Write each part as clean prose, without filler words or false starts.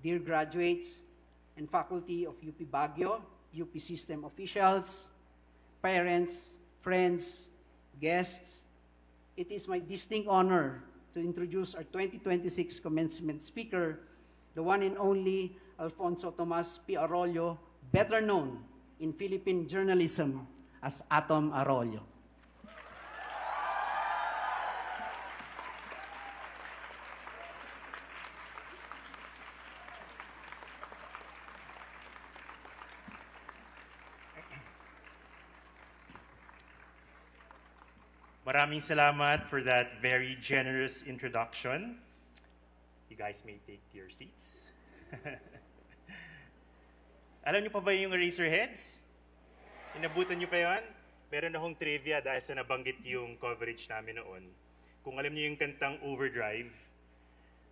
dear graduates and faculty of UP Baguio, UP system officials, parents, friends, guests, it is my distinct honor to introduce our 2026 commencement speaker, the one and only Alfonso Tomas P. Arroyo, better known in Philippine journalism as Atom Arroyo. Maraming salamat for that very generous introduction. You guys may take your seats. Alam niyo pa ba yung Eraserheads? Inabutan niyo pa yun? Meron akong trivia dahil sa nabanggit yung coverage namin noon. Kung alam niyo yung kantang Overdrive,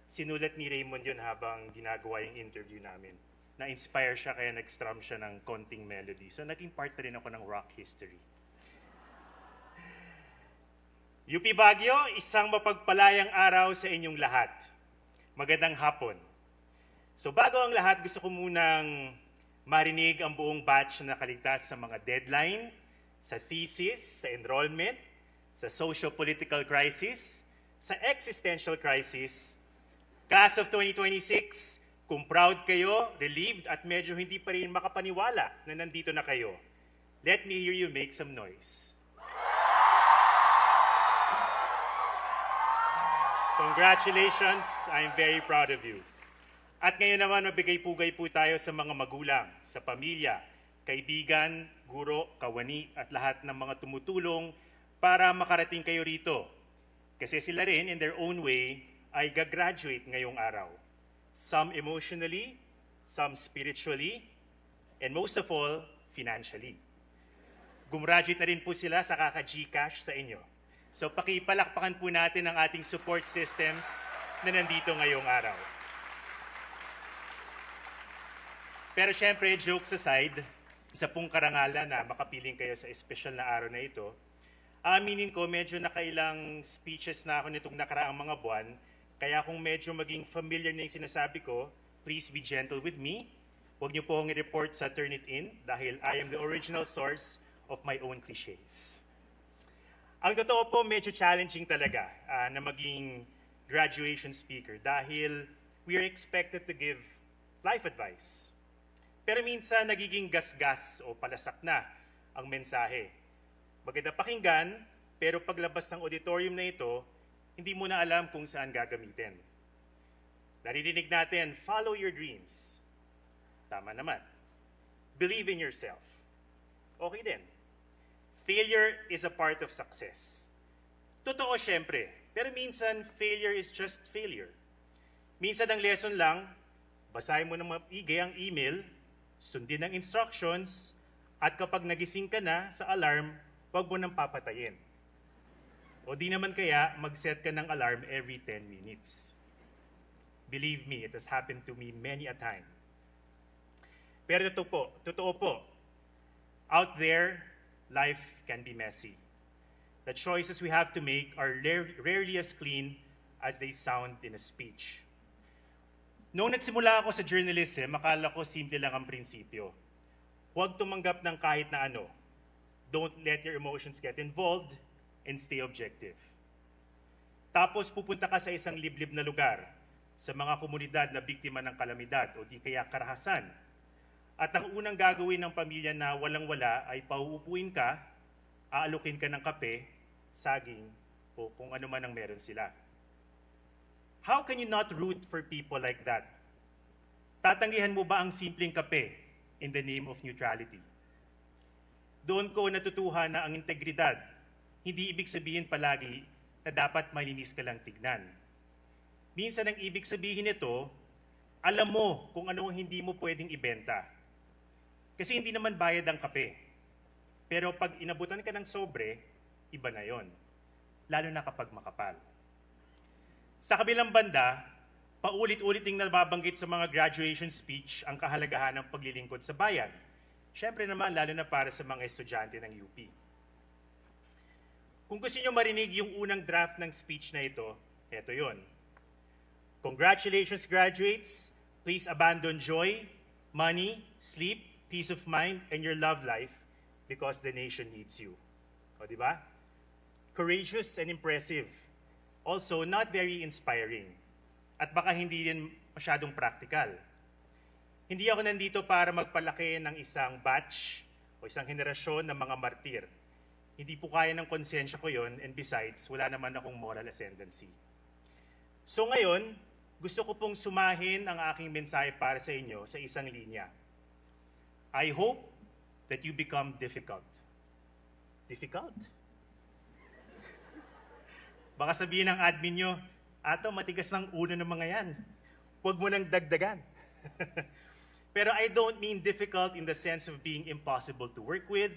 sinulat ni Raymond yun habang ginagawa yung interview namin. Na-inspire siya kaya nag-strum siya ng konting melody. So naging part na rin ako ng rock history. UP Baguio, isang mapagpalayang araw sa inyong lahat. Magandang hapon. So bago ang lahat, gusto ko munang marinig ang buong batch na nakaligtas sa mga deadline, sa thesis, sa enrollment, sa socio-political crisis, sa existential crisis. Class of 2026, kung proud kayo, relieved at medyo hindi pa rin makapaniwala na nandito na kayo, let me hear you make some noise. Congratulations, I'm very proud of you. At ngayon naman, mabigay-pugay po tayo sa mga magulang, sa pamilya, kaibigan, guro, kawani, at lahat ng mga tumutulong para makarating kayo rito. Kasi sila rin, in their own way, ay gagraduate ngayong araw. Some emotionally, some spiritually, and most of all, financially. Gumraduate na rin po sila sa kaka-Gcash sa inyo. So pakipalakpakan po natin ang ating support systems na nandito ngayong araw. Pero syempre, jokes aside, isa pong karangalan na makapiling kayo sa espesyal na araw na ito. Aminin ko, medyo nakailang speeches na ako nitong nakaraang mga buwan, kaya kung medyo maging familiar na yung sinasabi ko, please be gentle with me. Huwag niyo po akong i-report sa Turnitin dahil I am the original source of my own cliches. Ang totoo po, medyo challenging talaga na maging graduation speaker dahil we are expected to give life advice. Pero minsan nagiging gasgas o palasak na ang mensahe. Maganda pakinggan, pero paglabas ng auditorium na ito, hindi mo na alam kung saan gagamitin. Naririnig natin, follow your dreams. Tama naman. Believe in yourself. Okay din. Failure is a part of success. Totoo syempre, pero minsan failure is just failure. Minsan ang lesson lang, basahin mo ng maigi ang email, sundin ang instructions, at kapag nagising ka na sa alarm, huwag mo nang papatayin. O di naman kaya, mag-set ka ng alarm every 10 minutes. Believe me, it has happened to me many a time. Pero totoo po, out there, life can be messy. The choices we have to make are rarely as clean as they sound in a speech. Noong nagsimula ako sa journalism, akala ko simple lang ang prinsipyo. Huwag tumanggap ng kahit na ano. Don't let your emotions get involved and stay objective. Tapos pupunta ka sa isang liblib na lugar, sa mga komunidad na biktima ng kalamidad o di kaya karahasan. At ang unang gagawin ng pamilya na walang-wala ay pauupuin ka, aalukin ka ng kape, saging, o kung ano man ang meron sila. How can you not root for people like that? Tatanggihan mo ba ang simpleng kape in the name of neutrality? Doon ko natutuhan na ang integridad, hindi ibig sabihin palagi na dapat malinis ka lang tignan. Minsan ang ibig sabihin nito, alam mo kung ano hindi mo pwedeng ibenta. Kasi hindi naman bayad ang kape. Pero pag inabutan ka ng sobre, iba na yon. Lalo na kapag makapal. Sa kabilang banda, paulit-ulit ding nababanggit sa mga graduation speech ang kahalagahan ng paglilingkod sa bayan. Siyempre naman, lalo na para sa mga estudyante ng UP. Kung gusto niyo marinig yung unang draft ng speech na ito, eto yon. Congratulations, graduates. Please abandon joy, money, sleep, peace of mind, and your love life because the nation needs you. O, di ba? Courageous and impressive. Also, not very inspiring. At baka hindi din masyadong practical. Hindi ako nandito para magpalaki ng isang batch o isang henerasyon ng mga martir. Hindi po kaya ng konsensya ko yon, and besides, wala naman akong moral ascendancy. So ngayon, gusto ko pong sumahin ang aking mensahe para sa inyo sa isang linya. I hope that you become difficult. Difficult? Baka sabihin ng admin nyo, Ato, matigas ng ulo ng mga yan. Huwag mo nang dagdagan. Pero I don't mean difficult in the sense of being impossible to work with,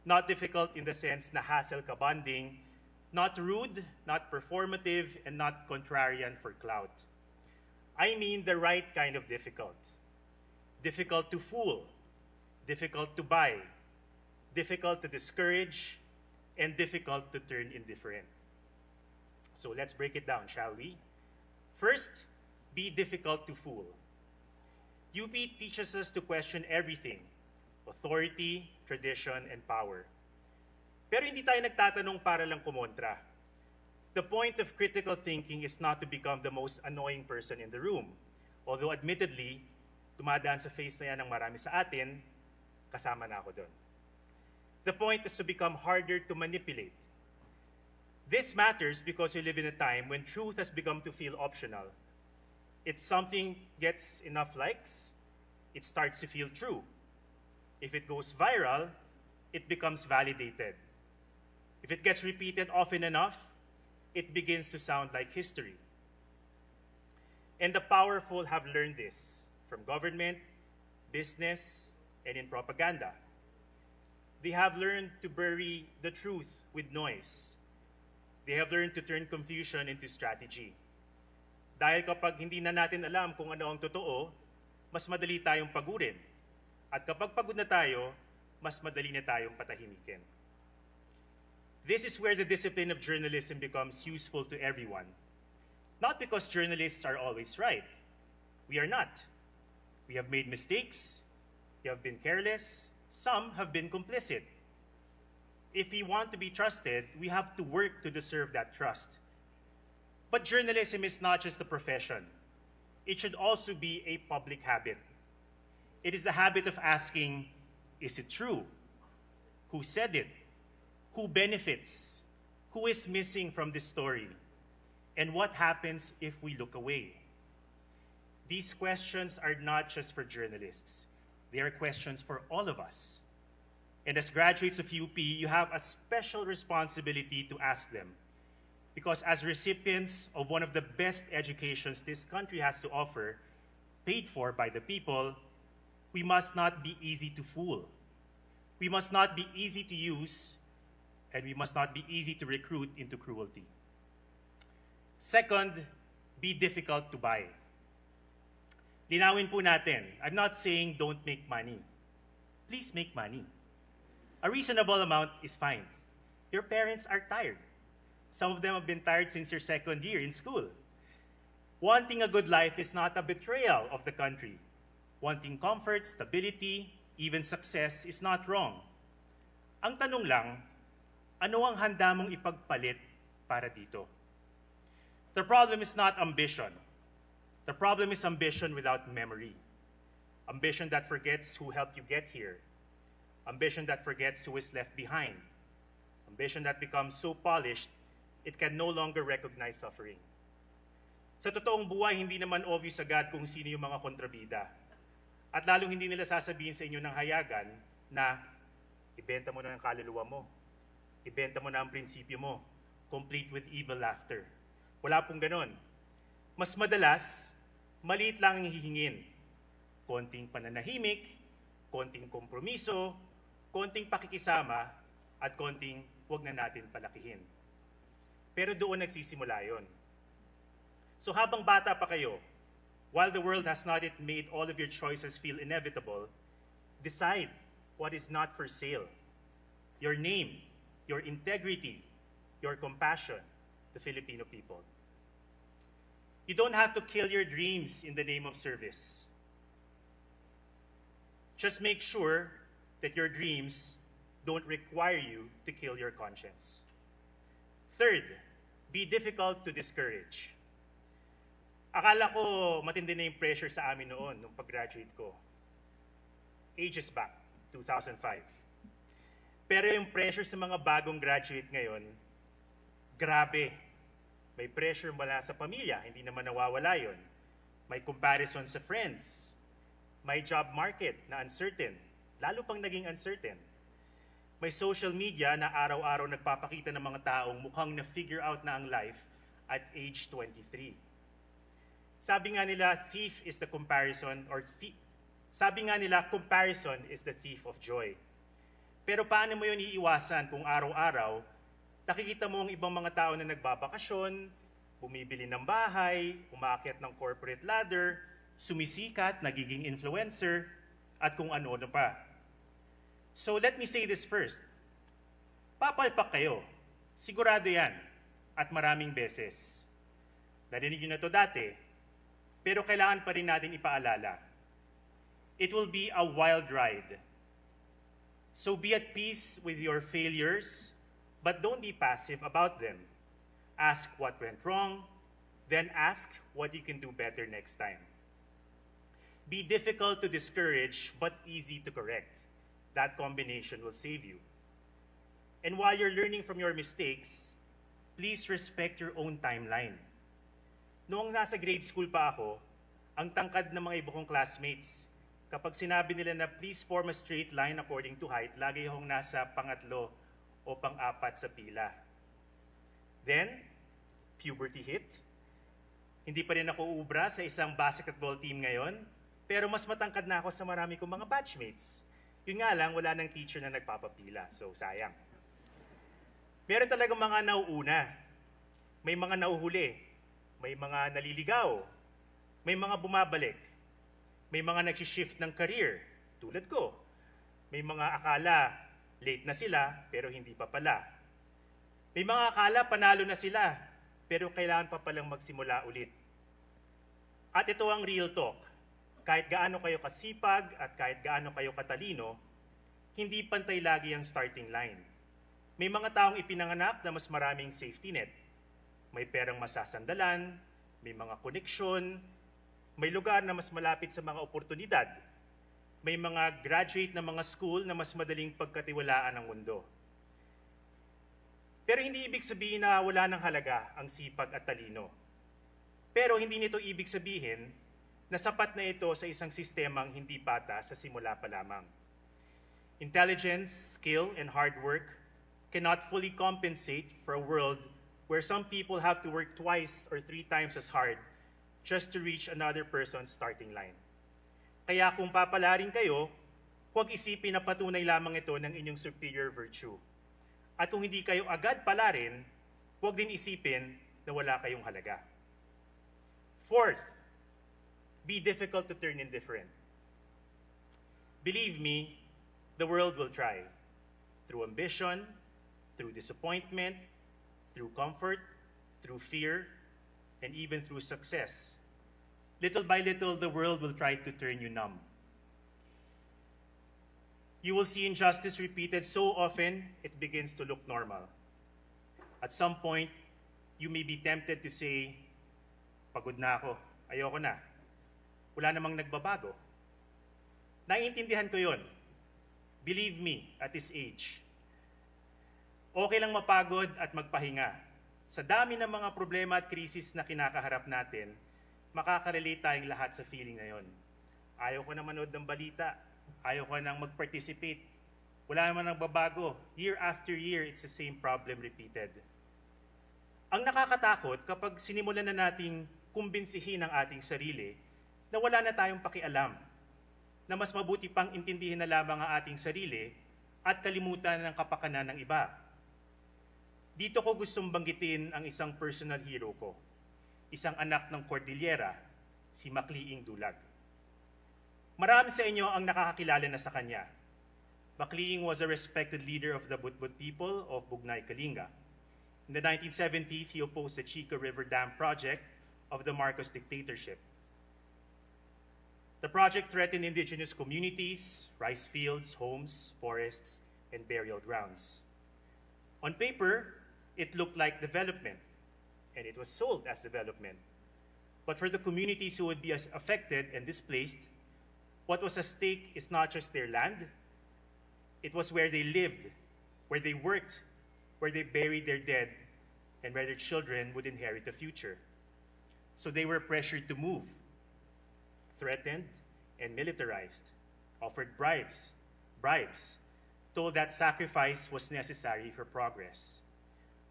not difficult in the sense na hassle ka bonding, not rude, not performative, and not contrarian for clout. I mean the right kind of difficult. Difficult to fool, difficult to buy, difficult to discourage, and difficult to turn indifferent. So let's break it down, shall we? First, be difficult to fool. UP teaches us to question everything, authority, tradition, and power. Pero hindi tayo nagtatanong para lang kumontra. The point of critical thinking is not to become the most annoying person in the room. Although admittedly, tumadaan sa face na yan ng marami sa atin, kasama na ako doon. The point is to become harder to manipulate. This matters because we live in a time when truth has become to feel optional. If something gets enough likes, it starts to feel true. If it goes viral, it becomes validated. If it gets repeated often enough, it begins to sound like history. And the powerful have learned this from government, business, and in propaganda. They have learned to bury the truth with noise. They have learned to turn confusion into strategy. Dahil kapag hindi na natin alam kung ano ang totoo, mas madali tayong pagurin. At kapag pagod na tayo, mas madali na tayong patahimikin. This is where the discipline of journalism becomes useful to everyone. Not because journalists are always right. We are not. We have made mistakes. We have been careless. Some have been complicit. If we want to be trusted, we have to work to deserve that trust. But journalism is not just a profession. It should also be a public habit. It is a habit of asking, is it true? Who said it? Who benefits? Who is missing from this story? And what happens if we look away? These questions are not just for journalists. They are questions for all of us. And as graduates of UP, you have a special responsibility to ask them. Because as recipients of one of the best educations this country has to offer, paid for by the people, we must not be easy to fool. We must not be easy to use, and we must not be easy to recruit into cruelty. Second, be difficult to buy. Linawin po natin, I'm not saying don't make money. Please make money. A reasonable amount is fine. Your parents are tired. Some of them have been tired since your second year in school. Wanting a good life is not a betrayal of the country. Wanting comfort, stability, even success is not wrong. Ang tanong lang, ano ang handa mong ipagpalit para dito? The problem is not ambition. The problem is ambition without memory. Ambition that forgets who helped you get here. Ambition that forgets who is left behind. Ambition that becomes so polished, it can no longer recognize suffering. Sa totoong buhay, hindi naman obvious agad kung sino yung mga kontrabida. At lalong hindi nila sasabihin sa inyo ng hayagan na ibenta mo na ang kaluluwa mo. Ibenta mo na ang prinsipyo mo. Complete with evil laughter. Wala pong ganon. Mas madalas, maliit lang ang hihingin. Konting pananahimik, konting kompromiso, konting pakikisama, at konting huwag na natin palakihin. Pero doon nagsisimula yon. So habang bata pa kayo, while the world has not yet made all of your choices feel inevitable, decide what is not for sale. Your name, your integrity, your compassion, the Filipino people. You don't have to kill your dreams in the name of service. Just make sure that your dreams don't require you to kill your conscience. Third, be difficult to discourage. Akala ko matindi na yung pressure sa amin noon nung pag-graduate ko. Ages back, 2005. Pero yung pressure sa mga bagong graduate ngayon, grabe. May pressure mula sa pamilya, hindi naman nawawala yon. May comparison sa friends. May job market na uncertain, lalo pang naging uncertain. May social media na araw-araw nagpapakita ng mga taong mukhang na-figure out na ang life at age 23. Sabi nga nila, comparison is the thief of joy. Pero paano mo yun iiwasan kung araw-araw, nakikita mo ang ibang mga tao na nagbabakasyon, bumibili ng bahay, umaakyat ng corporate ladder, sumisikat, nagiging influencer, at kung ano-ano pa. So let me say this first. Papalpak kayo. Sigurado yan. At maraming beses. Narinig nyo na to dati, pero kailangan pa rin natin ipaalala. It will be a wild ride. So be at peace with your failures, but don't be passive about them. Ask what went wrong, then ask what you can do better next time. Be difficult to discourage, but easy to correct. That combination will save you. And while you're learning from your mistakes, please respect your own timeline. Noong nasa grade school pa ako, ang tangkad ng mga iba kong classmates, kapag sinabi nila na please form a straight line according to height, lagi akong nasa pangatlo o pang-apat sa pila. Then, puberty hit. Hindi pa rin ako ubra sa isang basketball team ngayon, pero mas matangkad na ako sa marami kong mga batchmates. Yun nga lang, wala nang teacher na nagpapapila, so sayang. Meron talagang mga nauuna, may mga nauhuli, may mga naliligaw, may mga bumabalik, may mga nagsishift ng career, tulad ko. May mga akala late na sila, pero hindi pa pala. May mga akala panalo na sila, pero kailangan pa palang magsimula ulit. At ito ang real talk. Kahit gaano kayo kasipag at kahit gaano kayo katalino, hindi pantay lagi ang starting line. May mga taong ipinanganak na mas maraming safety net. May perang masasandalan, may mga koneksyon, may lugar na mas malapit sa mga oportunidad. May mga graduate na mga school na mas madaling pagkatiwalaan ng mundo. Pero hindi ibig sabihin na wala ng halaga ang sipag at talino. Pero hindi nito ibig sabihin na sapat na ito sa isang sistemang hindi pata sa simula pa lamang. Intelligence, skill, and hard work cannot fully compensate for a world where some people have to work twice or 3 times as hard just to reach another person's starting line. Kaya kung papalarin kayo, huwag isipin na patunay lamang ito ng inyong superior virtue. At kung hindi kayo agad palarin, huwag din isipin na wala kayong halaga. Fourth, be difficult to turn indifferent. Believe me, the world will try. Through ambition, through disappointment, through comfort, through fear, and even through success. Little by little, the world will try to turn you numb. You will see injustice repeated so often, it begins to look normal. At some point, you may be tempted to say, pagod na ako, ayoko na. Wala namang nagbabago. Naiintindihan ko yon. Believe me, at this age. Okay lang mapagod at magpahinga. Sa dami ng mga problema at krisis na kinakaharap natin, makakarelate tayong lahat sa feeling na yon. Ayaw ko na manood ng balita. Ayaw ko nang mag-participate. Wala naman nagbabago. Year after year, it's the same problem repeated. Ang nakakatakot kapag sinimulan na nating kumbinsihin ang ating sarili na wala na tayong pakialam, na mas mabuti pang intindihin na lamang ang ating sarili at kalimutan ng kapakanan ng iba. Dito ko gustong banggitin ang isang personal hero ko, isang anak ng Cordillera, si Macliing Dulag. Marami sa inyo ang nakakakilala na sa kanya. Macliing was a respected leader of the Butbut people of Bugnay, Kalinga. In the 1970s, he opposed the Chico River Dam project, of the Marcos dictatorship. The project threatened indigenous communities, rice fields, homes, forests, and burial grounds. On paper, it looked like development, and it was sold as development. But for the communities who would be affected and displaced, what was at stake is not just their land, it was where they lived, where they worked, where they buried their dead, and where their children would inherit the future. So they were pressured to move, threatened and militarized, offered bribes, told that sacrifice was necessary for progress.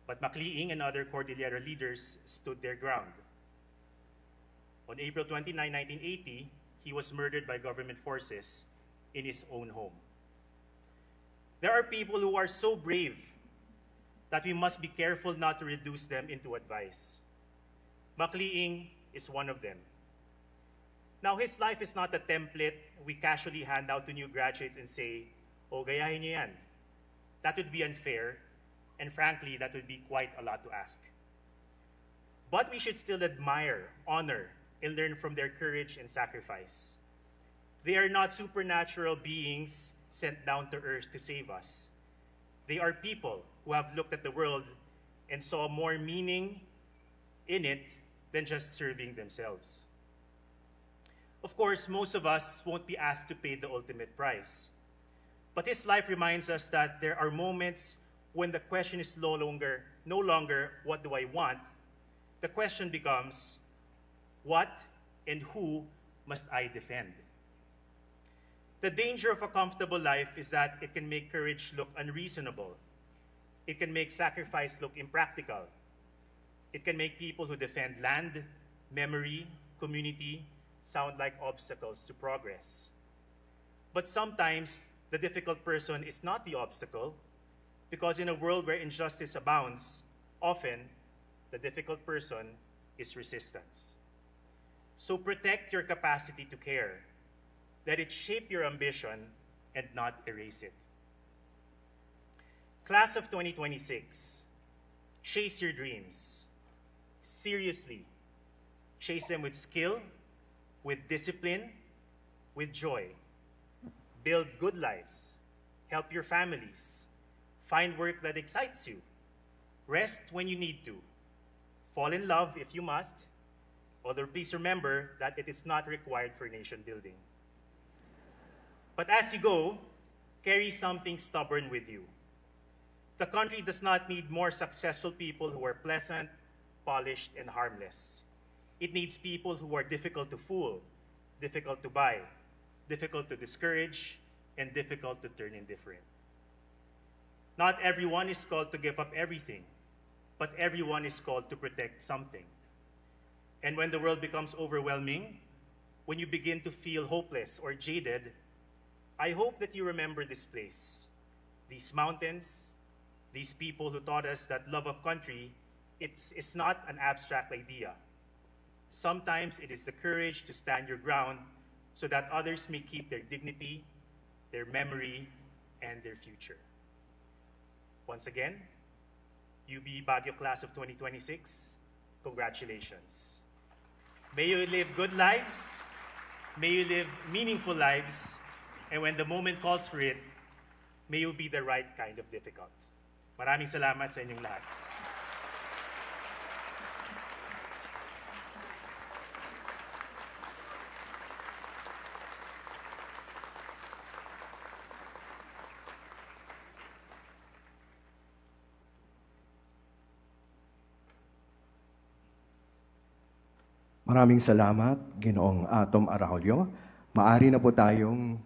But Macliing and other Cordillera leaders stood their ground. On April 29, 1980, he was murdered by government forces in his own home. There are people who are so brave that we must be careful not to reduce them into advice. Macliing is one of them. Now, his life is not a template we casually hand out to new graduates and say, "Oh, gayahin niyo yan." That would be unfair, and frankly, that would be quite a lot to ask. But we should still admire, honor, and learn from their courage and sacrifice. They are not supernatural beings sent down to earth to save us. They are people who have looked at the world and saw more meaning in it than just serving themselves. Of course, most of us won't be asked to pay the ultimate price. But his life reminds us that there are moments when the question is no longer what do I want? The question becomes, what and who must I defend? The danger of a comfortable life is that it can make courage look unreasonable. It can make sacrifice look impractical. It can make people who defend land, memory, community sound like obstacles to progress. But sometimes the difficult person is not the obstacle, because in a world where injustice abounds, often the difficult person is resistance. So protect your capacity to care. Let it shape your ambition and not erase it. Class of 2026, chase your dreams. Seriously, chase them with skill, with discipline, with joy. Build good lives. Help your families. Find work that excites you. Rest when you need to. Fall in love if you must. Although please remember that it is not required for nation building. But as you go, carry something stubborn with you. The country does not need more successful people who are pleasant, polished, and harmless. It needs people who are difficult to fool, difficult to buy, difficult to discourage, and difficult to turn indifferent. Not everyone is called to give up everything, but everyone is called to protect something. And when the world becomes overwhelming, when you begin to feel hopeless or jaded, I hope that you remember this place, these mountains, these people who taught us that love of country, it's not an abstract idea. Sometimes it is the courage to stand your ground so that others may keep their dignity, their memory, and their future. Once again, UB Baguio Class of 2026, congratulations. May you live good lives, may you live meaningful lives, and when the moment calls for it, may you be the right kind of difficult. Maraming salamat sa inyong lahat. Maraming salamat, Ginoong Atom Araulio. Maari na po tayong